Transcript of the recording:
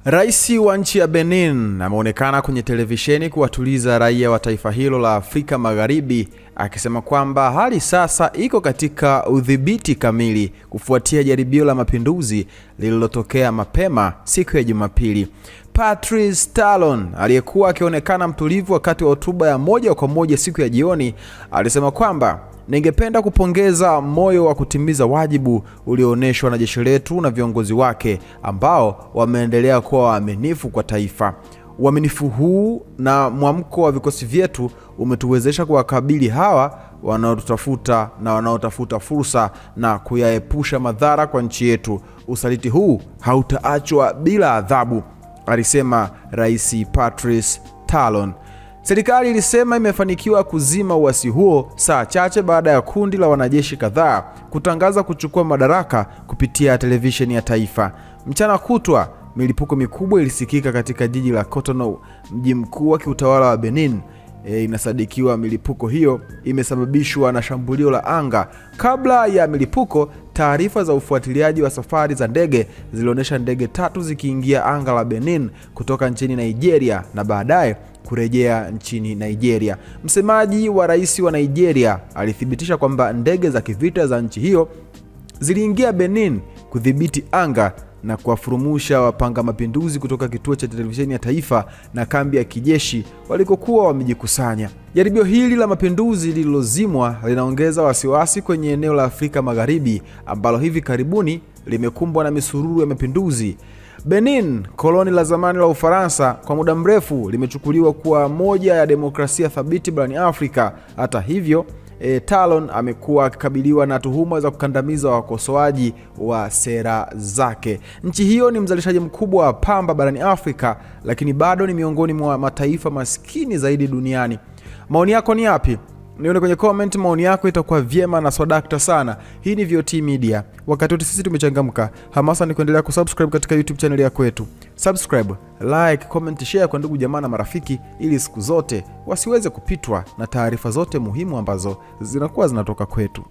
Rais wa nchi ya Benin ameonekana kwenye televisheni kuwatuliza raia wa taifa hilo la Afrika Magharibi, akisema kwamba hali sasa iko katika udhibiti kamili kufuatia jaribio la mapinduzi lililotokea mapema siku ya Jumapili. Patrice Talon, aliyekuwa akionekana mtulivu wakati wa hotuba ya moja kwa moja siku ya jioni, alisema kwamba ningependa kupongeza moyo wa kutimiza wajibu ulioonyeshwa na jeshi letu na viongozi wake ambao wameendelea kuwa waaminifu kwa taifa. Uaminifu huu na mwamko wa vikosi vyetu umetuwezesha kuwakabili hawa wanaotafuta na wanaotafuta fursa na kuyaepusha madhara kwa nchi yetu. Usaliti huu hautaachwa bila adhabu, alisema Rais Patrice Talon. Serikali ilisema imefanikiwa kuzima uasi huo saa chache baada ya kundi la wanajeshi kadhaa kutangaza kuchukua madaraka kupitia televisheni ya taifa. Mchana kutwa, milipuko mikubwa ilisikika katika jiji la Cotonou, mji mkuu wa kiutawala wa Benin. Inasadikiwa milipuko hiyo imesababishwa na shambulio la anga. Kabla ya milipuko, taarifa za ufuatiliaji wa safari za ndege zilionyesha ndege 3 zikiingia anga la Benin kutoka nchini Nigeria na baadaye kurejea nchini Nigeria. Msemaji wa rais wa Nigeria alithibitisha kwamba ndege za kivita za nchi hiyo ziliingia Benin kudhibiti anga na kuwafurumusha wapanga mapinduzi kutoka kituo cha televisheni ya taifa na kambi ya kijeshi walikokuwa wamejikusanya. Jaribio hili la mapinduzi lililozimwa linaongeza wasiwasi kwenye eneo la Afrika Magharibi ambalo hivi karibuni limekumbwa na misururu ya mapinduzi. Benin, koloni la zamani la Ufaransa, kwa muda mrefu limechukuliwa kuwa moja ya demokrasia thabiti barani Afrika. Hata hivyo, Talon amekuwa akikabiliwa na tuhuma za kukandamiza wakosoaji wa sera zake. Nchi hiyo ni mzalishaji mkubwa wa pamba barani Afrika, lakini bado ni miongoni mwa mataifa maskini zaidi duniani. Maoni yako ni yapi? Nione kwenye comment, maoni yako itakuwa vyema na swadakta sana. Hii ni VOT Media. Wakati wote sisi tumechangamka. Hamasa ni kuendelea kusubscribe katika YouTube channel yako yetu. Subscribe, like, comment, share kwa ndugu jamaa na marafiki ili siku zote wasiweze kupitwa na taarifa zote muhimu ambazo zinakuwa zinatoka kwetu.